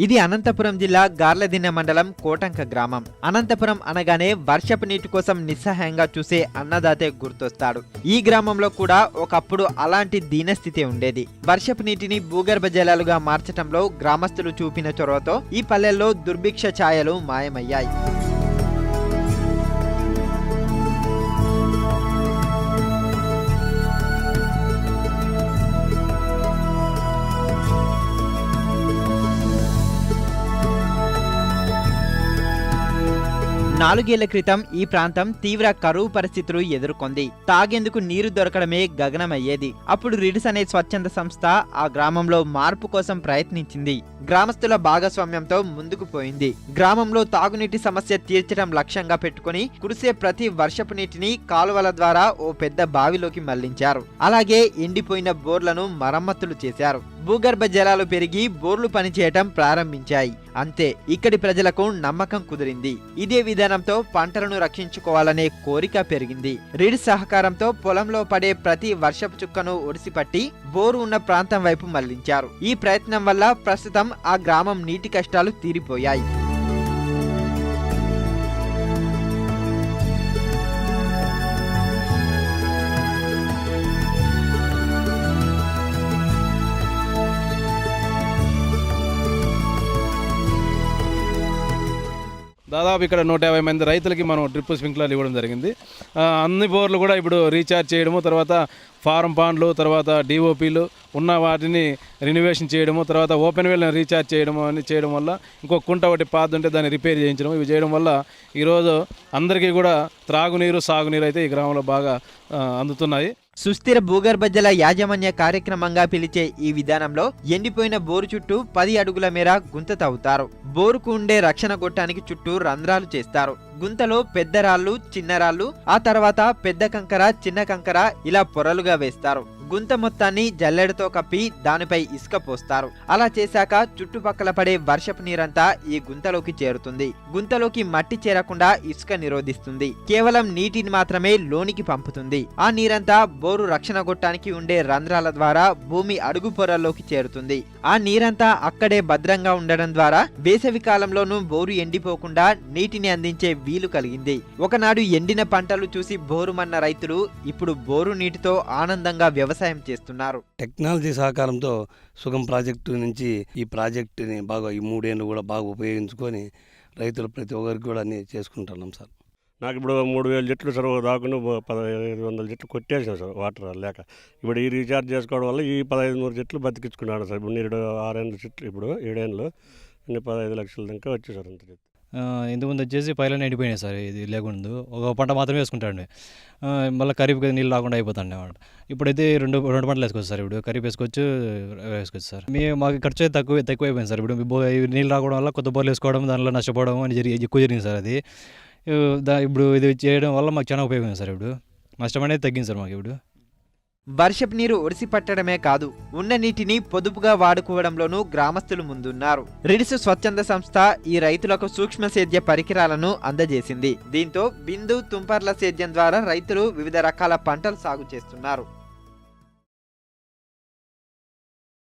ఇది అనంతపురం జిల్లా గార్లదిన్నె మండలం కోటంక గ్రామం. అనంతపురం అనగానే వర్షపు నీటి కోసం నిస్సహాయంగా చూసే అన్నదాతే గుర్తొస్తాడు. ఈ గ్రామంలో కూడా ఒకప్పుడు అలాంటి దీనస్థితి ఉండేది. వర్షపు నీటిని భూగర్భ జలాలుగా మార్చటంలో గ్రామస్తులు చూపిన చొరవతో ఈ పల్లెల్లో దుర్భిక్ష ఛాయలు మాయమయ్యాయి. నాలుగేళ్ల క్రితం ఈ ప్రాంతం తీవ్ర కరువు పరిస్థితులు ఎదుర్కొంది. తాగేందుకు నీరు దొరకడమే గగనమయ్యేది. అప్పుడు రిడ్స్ అనే స్వచ్ఛంద సంస్థ ఆ గ్రామంలో మార్పు కోసం ప్రయత్నించింది. గ్రామస్తుల భాగస్వామ్యంతో ముందుకు పోయింది. గ్రామంలో తాగునీటి సమస్య తీర్చడం లక్ష్యంగా పెట్టుకుని కురిసే ప్రతి వర్షపు నీటిని కాలువల ద్వారా ఓ పెద్ద బావిలోకి మళ్లించారు. అలాగే ఎండిపోయిన బోర్లను మరమ్మతులు చేశారు. భూగర్భ జలాలు పెరిగి బోర్లు పనిచేయటం ప్రారంభించాయి. అంతే, ఇక్కడి ప్రజలకు నమ్మకం కుదిరింది. ఇదే విధానంతో పంటలను రక్షించుకోవాలనే కోరిక పెరిగింది. రిడ్స్ సహకారంతో పొలంలో పడే ప్రతి వర్షపు చుక్కను ఒడిసిపట్టి బోరు ఉన్న ప్రాంతం వైపు మళ్లించారు. ఈ ప్రయత్నం వల్ల ప్రస్తుతం ఆ గ్రామం నీటి కష్టాలు తీరిపోయాయి. దాదాపు ఇక్కడ 150 మంది రైతులకి మనం డ్రిప్ స్ప్రింక్లర్లు ఇవ్వడం జరిగింది. అన్ని బోర్లు కూడా ఇప్పుడు రీఛార్జ్ చేయడము, తర్వాత ఫారం పాండ్లు, తర్వాత డిఓపీలు ఉన్న వాటిని రెన్యువేషన్ చేయడము, తర్వాత ఓపెన్ వెల్ని రీఛార్జ్ చేయడము అని చేయడం వల్ల ఇంకో కుంట ఒకటి పాత ఉంటే దాన్ని రిపేర్ చేయించడం, ఇవి చేయడం వల్ల ఈరోజు అందరికీ కూడా త్రాగునీరు సాగునీరు అయితే ఈ గ్రామంలో బాగా అందుతున్నాయి. సుస్థిర భూగర్భ జల యాజమాన్య కార్యక్రమంగా పిలిచే ఈ విధానంలో ఎండిపోయిన బోరు చుట్టూ 10 అడుగుల మేర గుంత తవ్వుతారు. బోరుకు ఉండే రక్షణ గొట్టానికి చుట్టూ రంధ్రాలు చేస్తారు. గుంతలో పెద్ద రాళ్లు, చిన్న రాళ్లు, ఆ తర్వాత పెద్ద కంకర, చిన్న కంకర ఇలా పొరలుగా వేస్తారు. గుంత మొత్తాన్ని జల్లెడతో కప్పి దానిపై ఇసుక పోస్తారు. అలా చేశాక చుట్టుపక్కల పడే వర్షపు నీరంతా ఈ గుంతలోకి చేరుతుంది. గుంతలోకి మట్టి చేరకుండా ఇసుక నిరోధిస్తుంది. కేవలం నీటిని మాత్రమే లోనికి పంపుతుంది. ఆ నీరంతా బోరు రక్షణ గొట్టానికి ఉండే రంధ్రాల ద్వారా భూమి అడుగు పొరల్లోకి చేరుతుంది. ఆ నీరంతా అక్కడే భద్రంగా ఉండడం ద్వారా వేసవి కాలంలోనూ బోరు ఎండిపోకుండా నీటిని అందించే వీలు కలిగింది. ఒకనాడు ఎండిన పంటలు చూసి బోరుమన్న రైతులు ఇప్పుడు బోరు నీటితో ఆనందంగా వ్యవసాయం చేస్తున్నారు. టెక్నాలజీ సహకారంతో సుగం ప్రాజెక్టు నుంచి ఈ ప్రాజెక్టుని బాగా ఈ 3 ఏళ్ళు కూడా బాగా ఉపయోగించుకొని రైతులు ప్రతి ఒక్కరికి కూడా అన్ని చేసుకుంటున్నాం సార్. నాకు ఇప్పుడు 3000 చెట్లు సార్ దాకుండా 1500 చెట్లు కొట్టేసాం సార్ వాటర్ లేక. ఇప్పుడు ఈ రీఛార్జ్ చేసుకోవడం వల్ల ఈ 1500 చెట్లు బతికించుకున్నాడు సార్. ఇప్పుడు నేను 6 చెట్లు ఇప్పుడు 7 ఏళ్ళు 15 లక్షల దాకా వచ్చాయి సార్. అంత ఇంతకుముందు వచ్చేసి పైలనే ఎండిపోయినాయి సార్. ఇది లేకుండా ఒక పంట మాత్రమే వేసుకుంటాండి. మళ్ళీ ఖరీఫ్ నీళ్ళు రాకుండా అయిపోతాండి అన్నమాట. ఇప్పుడైతే రెండు పంటలు వేసుకోవచ్చు సార్. ఇప్పుడు ఖరీఫ్ వేసుకోవచ్చు సార్. మాకు ఖర్చు అయితే తక్కువైపోయింది సార్. ఇప్పుడు నీళ్ళు రావడం వల్ల కొత్త బోర్లు వేసుకోవడం, దానిలో నష్టపోవడం అని ఎక్కువ జరిగింది సార్. అది ఇప్పుడు ఇది చేయడం వల్ల మాకు చాలా ఉపయోగం సార్. ఇప్పుడు నష్టం అనేది తగ్గింది సార్ మాకు. ఇప్పుడు వర్షపు నీరు ఒడిసి పట్టడమే కాదు, ఉన్న నీటిని పొదుపుగా వాడుకోవడంలోనూ గ్రామస్తులు ముందున్నారు. రిడ్స్ స్వచ్ఛంద సంస్థ ఈ రైతులకు సూక్ష్మ సేద్య పరికరాలను అందజేసింది. దీంతో బిందు, తుంపర్ల సేద్యం ద్వారా రైతులు వివిధ రకాల పంటలు సాగు చేస్తున్నారు.